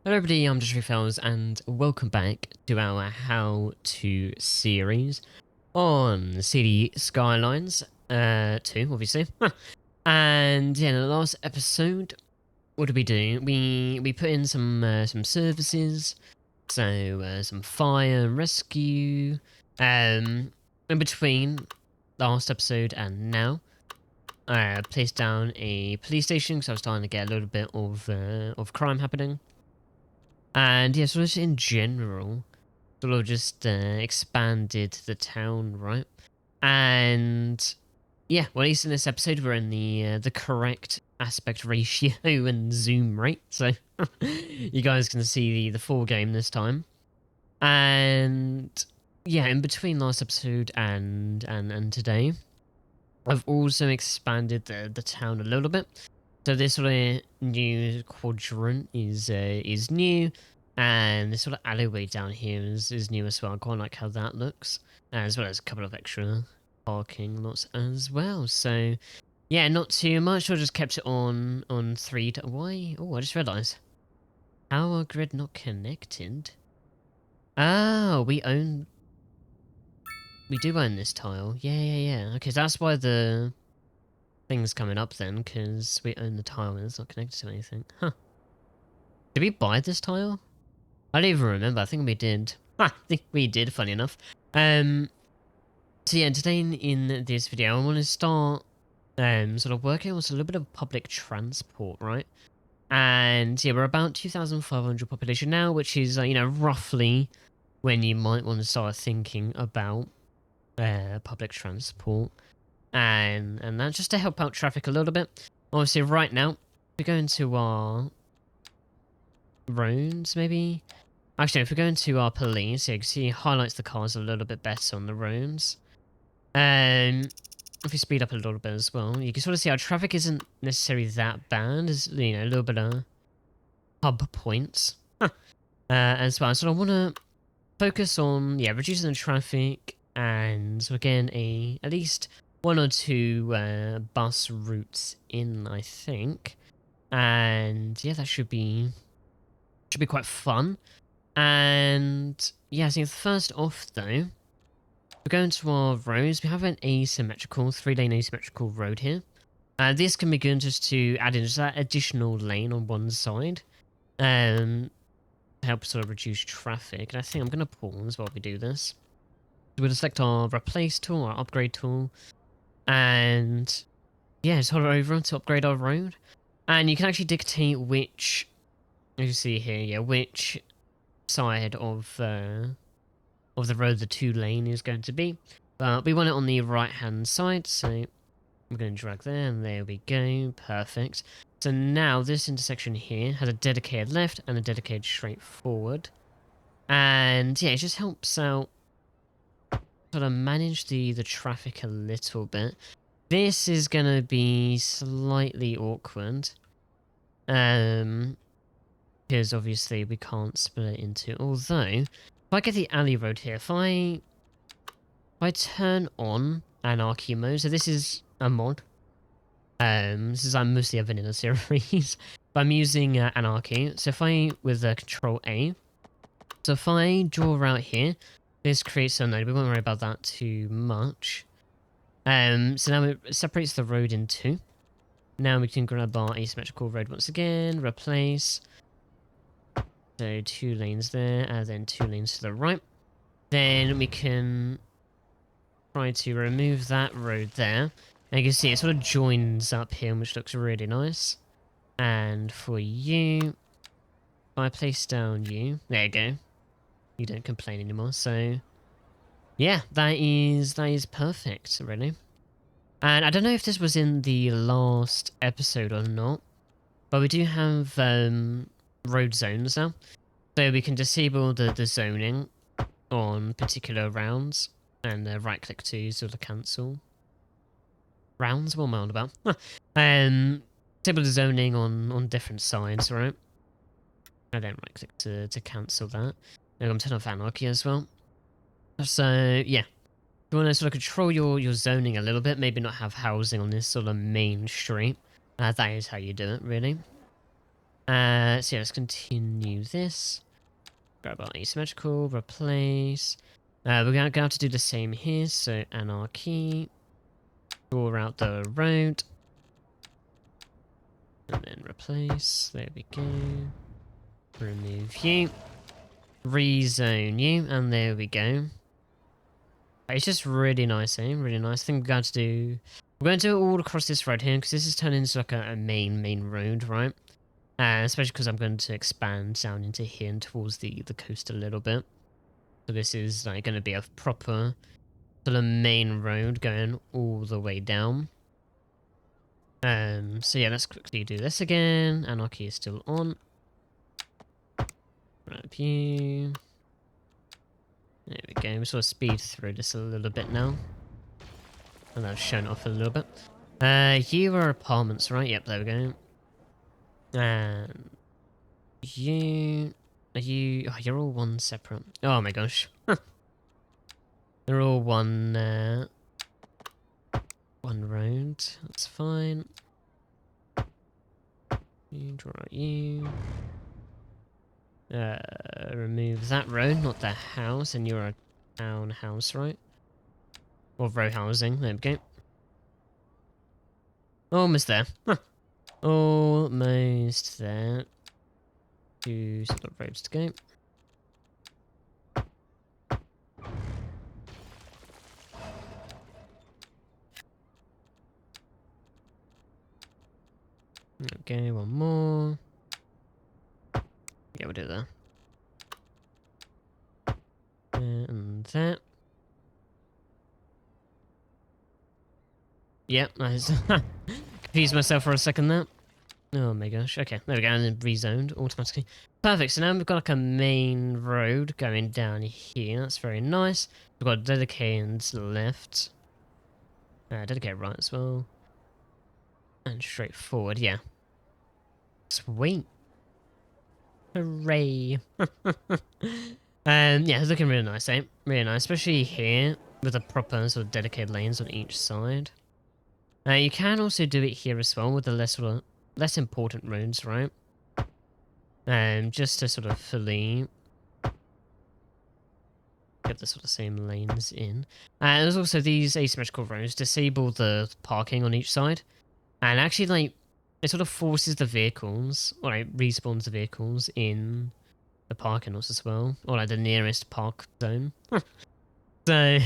Hello everybody, I'm just Fells and welcome back to our How To series on City Skylines 2, obviously. And yeah, in the last episode, what did we do? We put in some services, so some fire and rescue. In between last episode and now, I placed down a police station because I was starting to get a little bit of crime happening. And yeah, sort of in general, sort of just expanded the town, right? And yeah, well, at least in this episode, we're in the correct aspect ratio and zoom rate, so you guys can see the full game this time. And yeah, in between last episode and today, I've also expanded the town a little bit. So this sort of new quadrant is new, and this sort of alleyway down here is new as well. I quite like how that looks, as well as a couple of extra parking lots as well. So yeah, not too much. I just kept it on 3. Why? Oh, I just realised. Power grid not connected. Oh, we do own this tile. Yeah. Okay, so that's why the thing's coming up then, because we own the tile and it's not connected to anything. Huh. Did we buy this tile? I don't even remember. I think we did. I think we did, funny enough. So yeah, today in this video, I want to start sort of working on a little bit of public transport, right? And yeah, we're about 2,500 population now, which is, roughly when you might want to start thinking about public transport. And that's just to help out traffic a little bit. Obviously, right now, we're going to our roads, maybe? Actually, if we go into our police, you can see it highlights the cars a little bit better on the roads. If we speed up a little bit as well, you can sort of see our traffic isn't necessarily that bad. There's, a little bit of hub points as well. So I want to focus on, reducing the traffic and so again, at least 1 or 2 bus routes in, I think. And yeah, that should be quite fun. And yeah, so first off though, we're going to our roads. We have an asymmetrical, 3-lane asymmetrical road here. This can be good just to add in just that additional lane on one side. To help sort of reduce traffic. And I think I'm going to pause while we do this. So we'll select our replace tool, our upgrade tool. And yeah, just hold it over to upgrade our road. And you can actually dictate which, as you see here, which side of the road the 2-lane is going to be. But we want it on the right hand side, so I'm going to drag there, and there we go. Perfect. So now this intersection here has a dedicated left and a dedicated straight forward. And yeah, it just helps out sort of manage the traffic a little bit. This is going to be slightly awkward. Because obviously we can't split it into. Although, if I get the alley road here, if I turn on anarchy mode, so this is a mod. This is mostly a vanilla series, but I'm using anarchy. So if I with Control A, so if I draw out here, this creates a node. We won't worry about that too much. So now it separates the road in 2. Now we can grab our asymmetrical road once again, replace. So 2 lanes there, and then 2 lanes to the right. Then we can try to remove that road there. And you can see it sort of joins up here, which looks really nice. And for you, if I place down you, there you go. You don't complain anymore, so yeah, that is perfect, really. And I don't know if this was in the last episode or not, but we do have road zones now. So we can disable the zoning on particular rounds and right click to sort of cancel. Rounds? What am I on about? Disable the zoning on different sides, right? And then right click to cancel that. And I'm going to turn off anarchy as well. So yeah, you want to sort of control your zoning a little bit, maybe not have housing on this sort of main street. That is how you do it, really. So yeah, let's continue this. Grab our asymmetrical, replace. We're going to have to do the same here, so anarchy. Draw out the road. And then replace. There we go. Remove you. Rezone you, and there we go. It's just really nice, eh? Really nice. I think we're going to do... We're going to do it all across this road here, because this is turning into like a main road, right? Especially because I'm going to expand down into here and towards the coast a little bit. So this is like going to be a proper sort of main road going all the way down. So yeah, let's quickly do this again. Anarchy is still on. Grab you. There we go. We sort of speed through this a little bit now. And I've shown off a little bit. You are apartments, right? Yep, there we go. And you... Are you... Oh, you're all one separate. Oh my gosh. They're all one road. That's fine. You draw out you. Remove that road, not the house, and you're a townhouse, right? Or row housing. There we go. Almost there. Almost there. 2 sort of roads to go. Okay, one more. Yeah, we'll do that. And that. Yep, nice. Confused myself for a second there. Oh my gosh. Okay, there we go, and then rezoned automatically. Perfect, so now we've got like a main road going down here. That's very nice. We've got dedicated left. Dedicated right as well. And straight forward, yeah. Sweet. Hooray. Yeah, it's looking really nice, eh? Really nice, especially here with the proper sort of dedicated lanes on each side. You can also do it here as well with the less important roads, right? Just to sort of fully get the sort of same lanes in. And there's also these asymmetrical roads disable the parking on each side. And actually, like, it sort of forces the vehicles, or like respawns the vehicles in the parking lots as well, or like the nearest park zone. So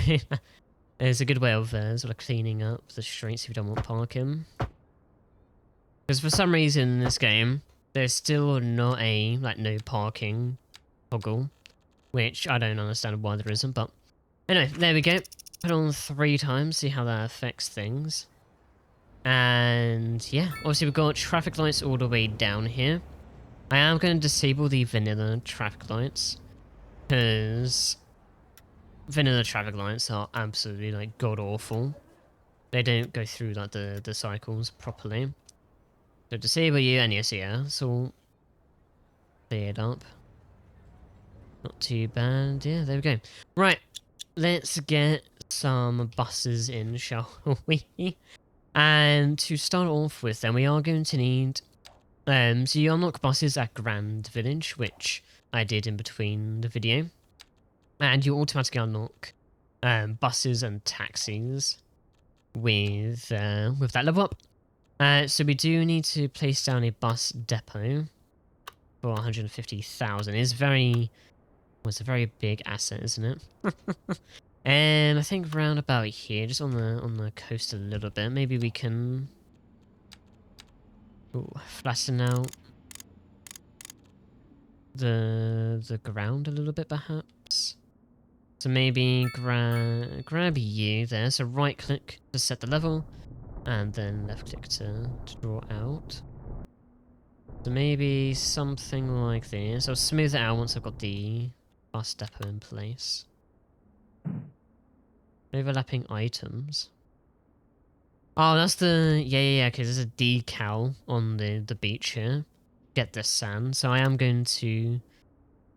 it's a good way of sort of cleaning up the streets if you don't want parking. Because for some reason in this game, there's still not a like no parking toggle, which I don't understand why there isn't. But anyway, there we go. Put on 3 times, see how that affects things. And yeah, obviously we've got traffic lights all the way down here. I am going to disable the vanilla traffic lights, because vanilla traffic lights are absolutely like god awful. They don't go through like the cycles properly. So disable you, and yes, yeah, it's all cleared up. Not too bad. Yeah, there we go. Right, let's get some buses in, shall we? And to start off with, then we are going to need. So you unlock buses at Grand Village, which I did in between the video, and you automatically unlock buses and taxis with that level up. So we do need to place down a bus depot for 150,000. It's it's a very big asset, isn't it? And I think round about here, just on the coast a little bit, maybe we can flatten out the ground a little bit, perhaps. So maybe grab you there. So right click to set the level, and then left click to draw out. So maybe something like this. I'll smooth it out once I've got the bus depot in place. Overlapping items. Oh, that's the... Yeah, okay, there's a decal on the beach here. Get this sand, so I am going to...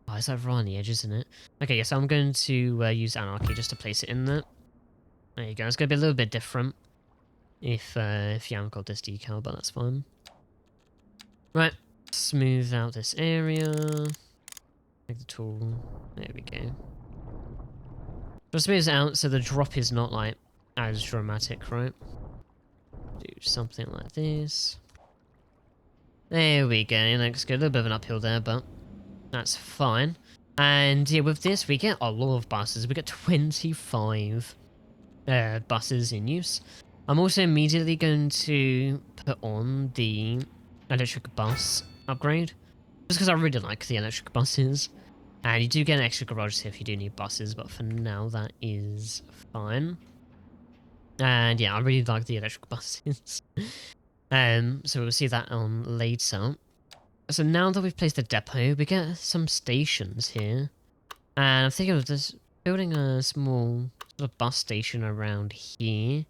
Oh, is that right on the edge, isn't it? Okay, yes, I'm going to use Anarchy just to place it in there. There you go, it's going to be a little bit different if you haven't got this decal, but that's fine. Right, smooth out this area. Make the tool. There we go. Just smooth it out so the drop is not like as dramatic, right? Do something like this. There we go. Looks good. A little bit of an uphill there, but that's fine. And yeah, with this we get a lot of buses. We get 25 buses in use. I'm also immediately going to put on the electric bus upgrade, just because I really like the electric buses. And you do get an extra garage here if you do need buses, but for now that is fine. And yeah, I really like the electric buses. So we'll see that on later. So now that we've placed the depot, we get some stations here. And I'm thinking of just building a small sort of bus station around here.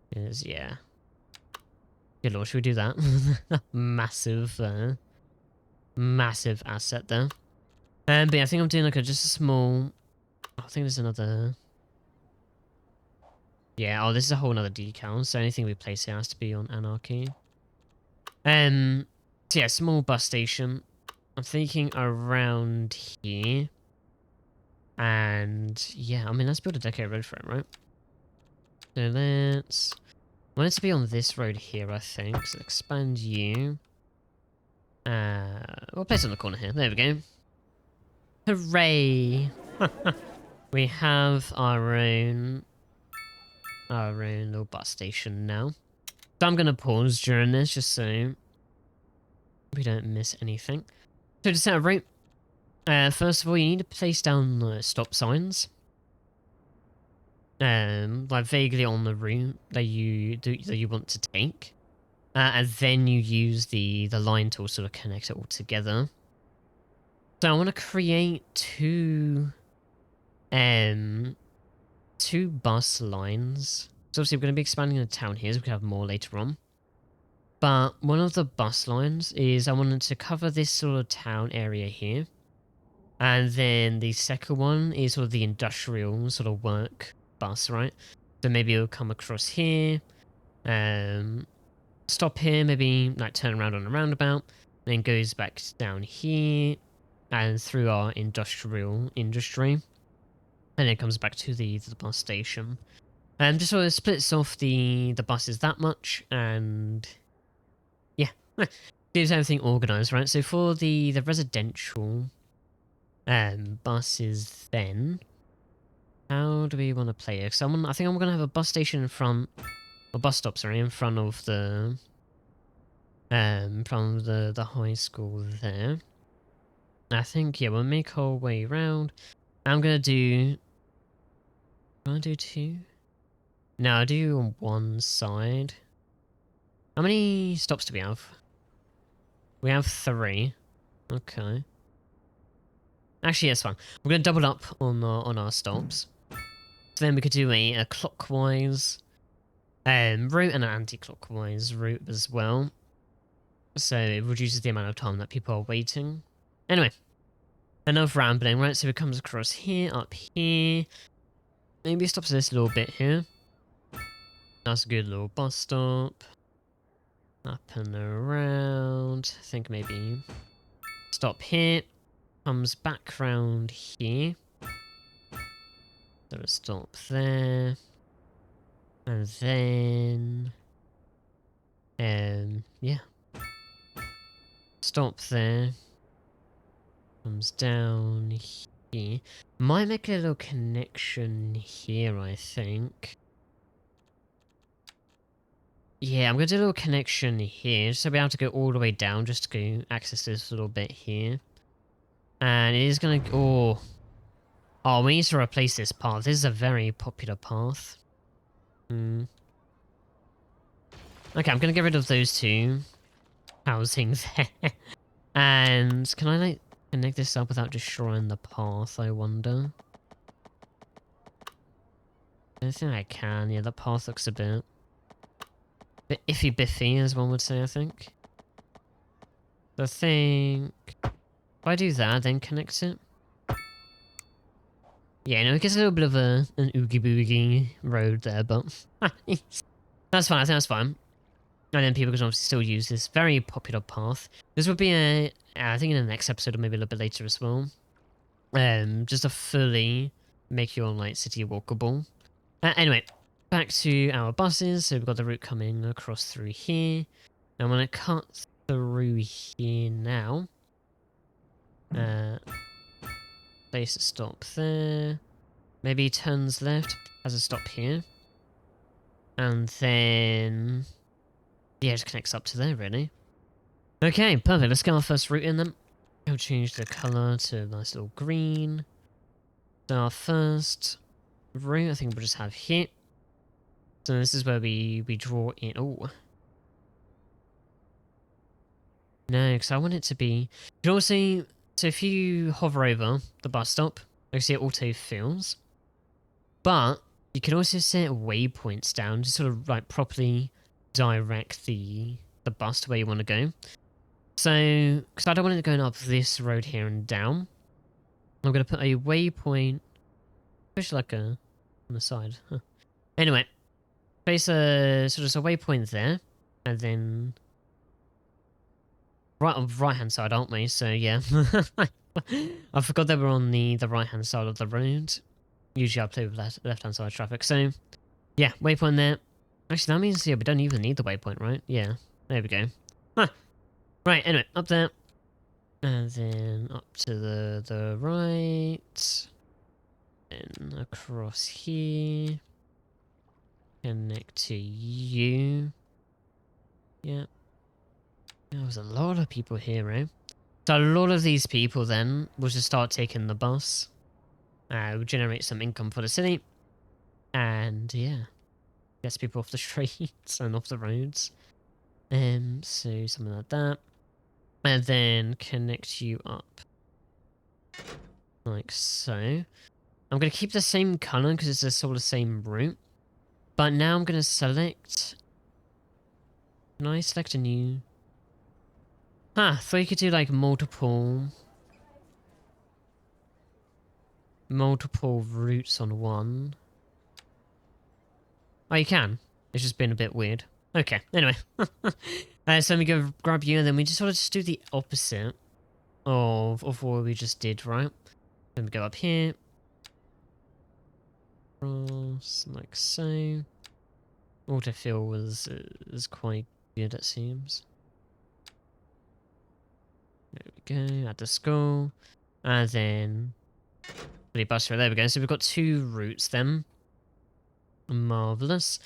Because, yeah. Good lord, should we do that? Massive, massive asset there. But yeah, I think I'm doing like just a small... I think there's another... Yeah, oh, this is a whole other decal, so anything we place here has to be on Anarchy. So yeah, small bus station. I'm thinking around here. And yeah, I mean, let's build a deco road for it, right? So let's... I want it to be on this road here, I think. So expand you. We'll place it on the corner here. There we go. Hooray! We have our own little bus station now. So I'm going to pause during this just so we don't miss anything. So to set a route, first of all, you need to place down stop signs. Like vaguely on the route that you want to take. And then you use the line tool to sort of connect it all together. So I want to create two bus lines. So obviously we're going to be expanding the town here, so we can have more later on. But one of the bus lines is I wanted to cover this sort of town area here. And then the second one is sort of the industrial sort of work bus, right? So maybe it'll come across here, stop here, maybe like turn around on a roundabout, then goes back down here and through our industry, and then comes back to the bus station. And just sort of splits off the buses that much, and yeah, gives everything organized, right? So for the residential buses, then how do we want to play it? So I think I'm gonna have a bus station in front, or bus stop, sorry, in front of the from the high school there. I think yeah, we'll make our way around. I'm gonna do. I'll do two. No, I'll do on one side. How many stops do we have? We have 3. Okay. Actually, that's fine. We're gonna double up on our stops. So then we could do a clockwise route and an anti-clockwise route as well. So it reduces the amount of time that people are waiting. Anyway, enough rambling, right? So it comes across here, up here. Maybe it stops this little bit here. That's a good little bus stop. Up and around. I think maybe stop here. Comes back round here. So a stop there. And then... yeah. Stop there. Comes down here. Might make a little connection here, I think. Yeah, I'm going to do a little connection here, just to be able to go all the way down, just to go access this little bit here. And it is going to... Oh, we need to replace this path. This is a very popular path. Okay, I'm going to get rid of those 2 housing there. And can I, like, connect this up without destroying the path, I wonder? I think I can. Yeah, the path looks a bit iffy biffy, as one would say, I think. So I think if I do that, then connect it. Yeah, no, it gets a little bit of an oogie boogie road there, but that's fine. I think that's fine. And then people can obviously still use this very popular path. This would be I think in the next episode or maybe a little bit later as well. Just to fully make your like city walkable. Anyway, back to our buses. So we've got the route coming across through here. I'm gonna cut through here now. Place a stop there. Maybe turns left, has a stop here. And then yeah, it just connects up to there really. Okay, perfect. Let's get our first route in then. I'll change the colour to a nice little green. So our first route, I think we'll just have here. So this is where we draw in. Oh. No, because I want it to be... You can also... So if you hover over the bus stop, you see it auto fills. But you can also set waypoints down to sort of like properly direct the bus to where you want to go. So, because I don't want it going up this road here and down, I'm going to put a waypoint, especially like on the side. Huh. Anyway, place a sort of a waypoint there, and then right on the right hand side, aren't we? So yeah, I forgot that we're on the right hand side of the road. Usually I play with left hand side traffic. So yeah, waypoint there. Actually, that means yeah we don't even need the waypoint, right? Yeah, there we go. Huh. Right, anyway, up there. And then up to the right. And across here. Connect to you. Yeah. There's a lot of people here, right? So a lot of these people then will just start taking the bus. Will generate some income for the city. And yeah. Gets people off the streets and off the roads. So something like that. And then connect you up. Like so. I'm going to keep the same colour because it's the sort of same route. But now I'm going to select... Can I select a new... I thought you could do like multiple routes on one. Oh, you can. It's just been a bit weird. Okay, anyway. So let me go grab you, and then we just sort of just do the opposite of what we just did, right? Let me go up here. Cross, like so. Autofill was quite good, it seems. There we go, add the skull. And then... bus route, there we go. So we've got two routes then. Marvellous.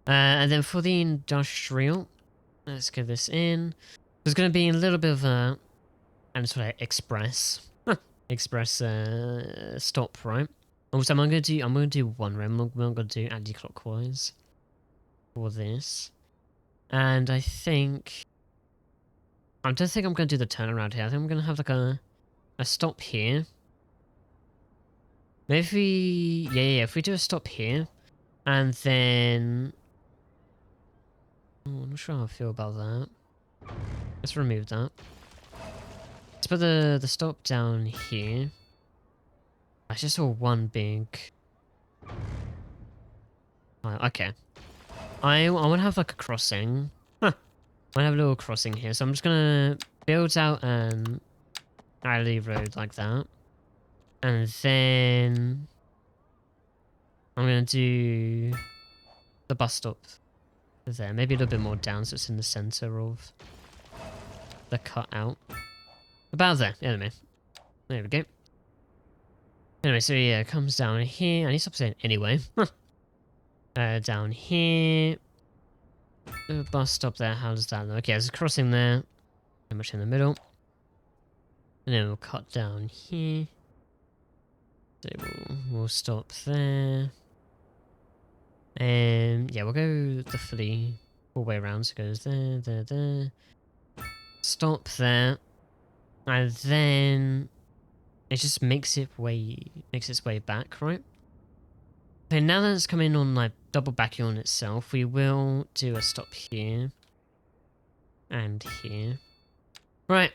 And then for the industrial, let's get this in. There's going to be a little bit of a... and sort of express. express stop, right? Also, I'm going to do one route. I'm not going to do anti-clockwise for this. And I think... I don't think I'm going to do the turnaround here. I think I'm going to have like a stop here. Maybe if we... Yeah, if we do a stop here. And then... Oh, I'm not sure how I feel about that. Let's remove that. Let's put the stop down here. I just saw one big... Oh, okay. I want to have like a crossing. Huh. I want to have a little crossing here. So I'm just going to build out an alley road like that. And then... I'm going to do the bus stop there. Maybe a little bit more down so it's in the center of the cutout. About there. Anyway. There we go. Anyway, so yeah, it comes down here. I need to stop saying anyway. Down here. The bus stop there. How does that look? Okay, there's a crossing there. Pretty much in the middle. And then we'll cut down here. So we'll stop there. And yeah, we'll go the full way around. So it goes there, there, there. Stop there. And then it just makes its way back, right? Okay, now that it's coming on like double backing on itself, we will do a stop here. And here. Right.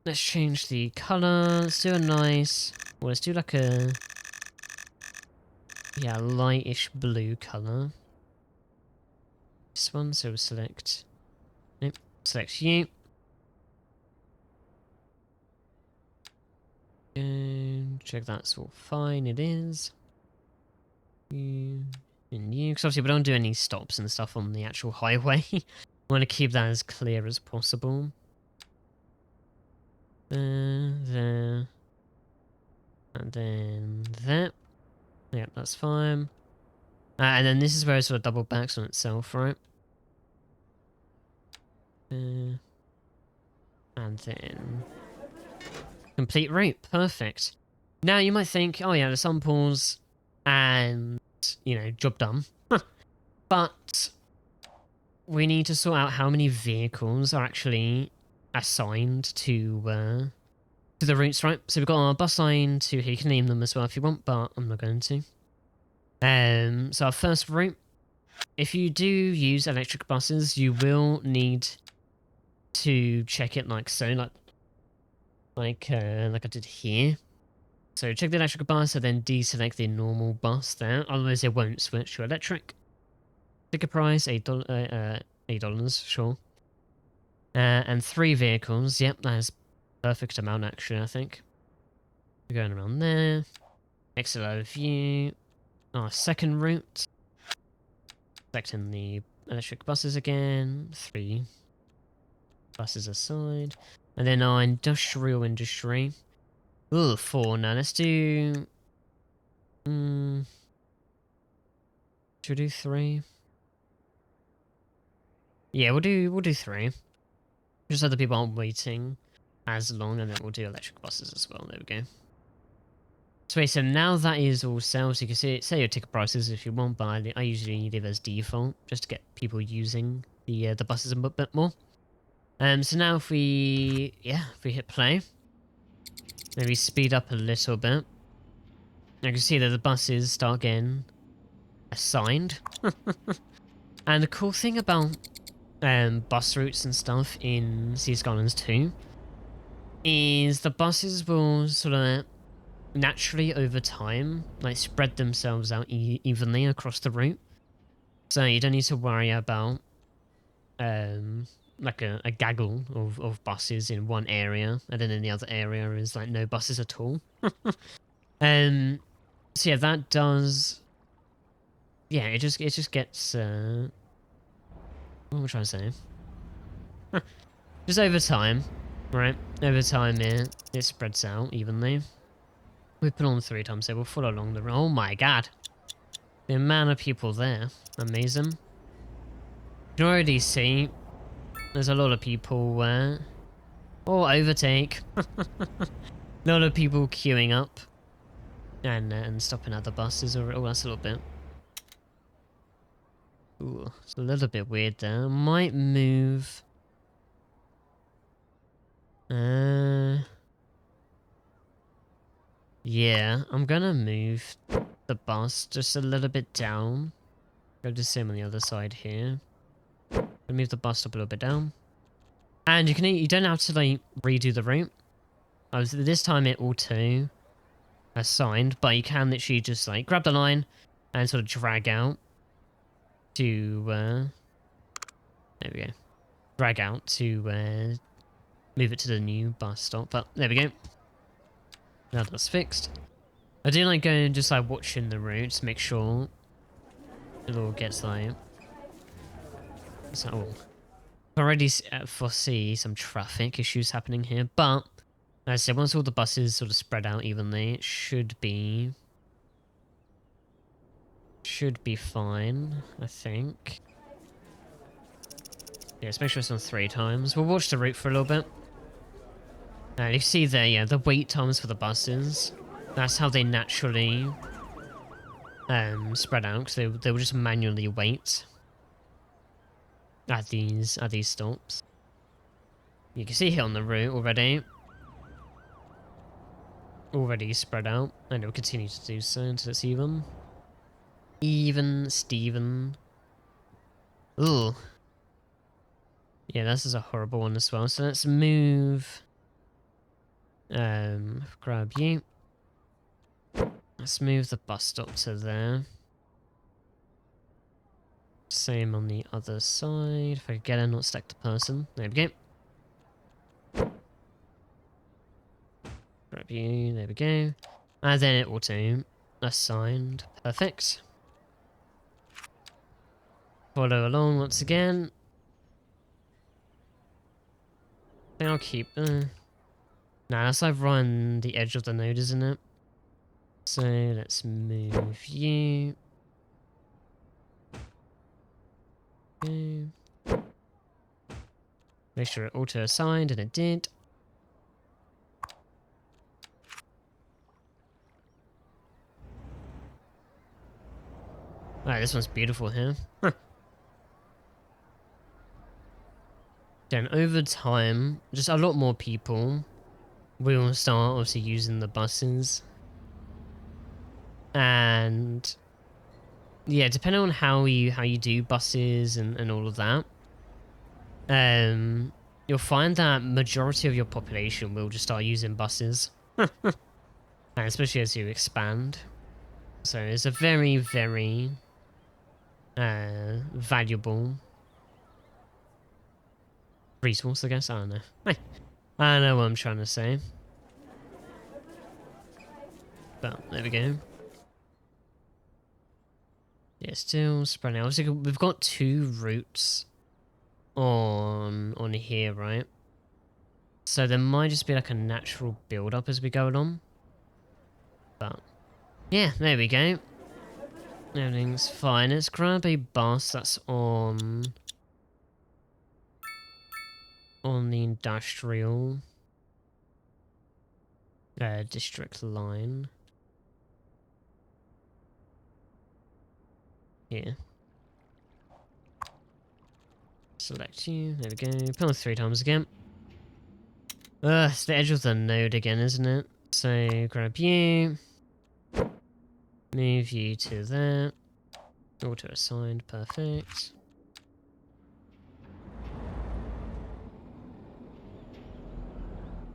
Let's change the colour. Let's do a nice... Well, let's do like a... Yeah, lightish blue colour. This one, so we'll select select you. And check that's all fine. It is. You and you, because obviously we don't do any stops and stuff on the actual highway. We want to keep that as clear as possible. There, and then there. Yep, that's fine. And then this is where it sort of double backs on itself, right? And then complete route. Perfect. Now you might think, oh yeah, the sun pools and, you know, job done. But we need to sort out how many vehicles are actually assigned to the routes, right? So we've got our bus line to here. You can name them as well if you want, but I'm not going to. So our first route, if you do use electric buses, you will need to check it like so, like I did here. So check the electric bus and then deselect the normal bus there, otherwise it won't switch to electric. Ticket price, $8, sure. And 3 vehicles, yep, that is perfect amount actually, I think. We're going around there. Exit out of view. Our second route. Selecting the electric buses again. 3 buses aside. And then our industrial industry. Ooh, 4. Now let's do... should we do 3? Yeah, we'll do 3. Just so the people aren't waiting as long, and then we'll do electric buses as well. There we go. So now that is all set, so you can say your ticket prices if you want, but I usually leave as default just to get people using the buses a bit more. So now if we hit play, maybe speed up a little bit. You can see that the buses start getting assigned. And the cool thing about bus routes and stuff in Skylines 2 is the buses will sort of naturally over time like spread themselves out evenly across the route, so you don't need to worry about like a gaggle of buses in one area and then in the other area is like no buses at all. So yeah, that does, yeah, it just gets what am I trying to say? Just over time, right? Over time it spreads out evenly. We put on 3 times, so we'll follow along the road. Oh my god. The amount of people there. Amazing. You can already see there's a lot of people where... Oh, overtake. A lot of people queuing up. And stopping at the buses. Oh, that's a little bit... Ooh, it's a little bit weird there. Might move... Yeah, I'm gonna move the bus just a little bit down. Go the same on the other side here. Move the bus up a little bit down. And you don't have to like redo the route. This time it auto assigned, but you can literally just like grab the line and sort of drag out to there we go. Drag out to move it to the new bus stop. But there we go. Now that's fixed. I do like going and just like watching the route to make sure it all gets like... So I already foresee some traffic issues happening here, but as I said, once all the buses sort of spread out evenly, it should be fine, I think. Yeah, let's make sure it's on 3 times. We'll watch the route for a little bit. You see there, yeah, the wait times for the buses. That's how they naturally spread out, because they will just manually wait at these stops. You can see here on the route already spread out, and it will continue to do so until it's even. Steven. Ooh. Yeah, this is a horrible one as well. So let's move. Grab you. Let's move the bus stop to there. Same on the other side. If I could get in, not stack the person. There we go. Grab you. There we go. And then it auto assigned. Perfect. Follow along once again. I think I'll keep... Nah, that's like right on the edge of the node, isn't it? So let's move you. Okay. Make sure it auto-assigned, and it did. Alright, this one's beautiful here. Huh. Then over time, just a lot more people will start obviously using the buses. And yeah, depending on how you do buses and all of that, you'll find that majority of your population will just start using buses. And especially as you expand. So it's a very, very valuable resource, I guess. I don't know. I don't know what I'm trying to say. But there we go. Yeah, still spreading out. Obviously, we've got 2 routes on here, right? So there might just be like a natural build-up as we go along. But yeah, there we go. Everything's fine. Let's grab a bus that's on the industrial district line. Here. Select you. There we go. Put on 3 times again. It's the edge of the node again, isn't it? So grab you. Move you to there. Auto assigned. Perfect.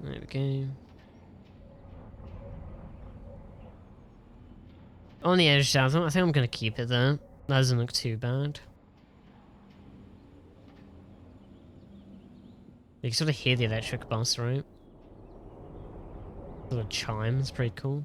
There we go. On the edge, I think I'm going to keep it there. That doesn't look too bad. You can sort of hear the electric bus, right? Sort of chime, it's pretty cool.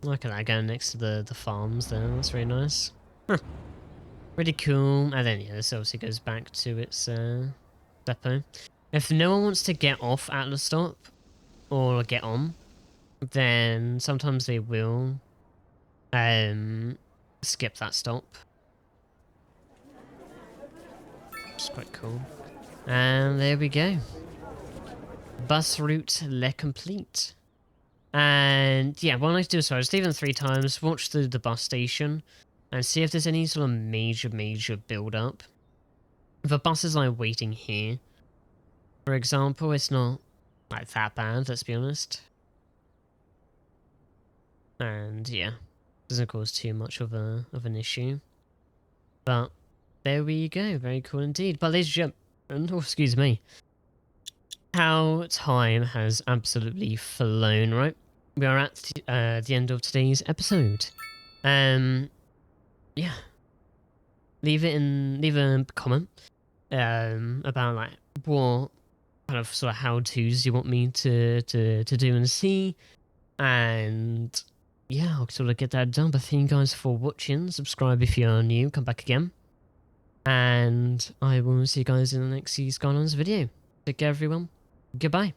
Look at that going next to the farms there, that's very nice. Huh. Really cool. And then yeah, this obviously goes back to its depot. If no one wants to get off at the stop, or get on, then sometimes they will skip that stop. It's quite cool. And there we go. Bus route le complete. And yeah, what I like to do is I just leave them 3 times, watch the bus station, and see if there's any sort of major build up. If a bus is like waiting here, for example, it's not like that bad, let's be honest. And yeah, doesn't cause too much of an issue. But there we go, very cool indeed. But ladies and gentlemen, oh, excuse me, how time has absolutely flown, right? We are at the end of today's episode. Yeah. Leave a comment about like what kind of sort of how-tos you want me to do and see. And yeah, I'll sort of get that done. But thank you guys for watching. Subscribe if you're new, come back again. And I will see you guys in the next Skylines video. Take care everyone. Goodbye.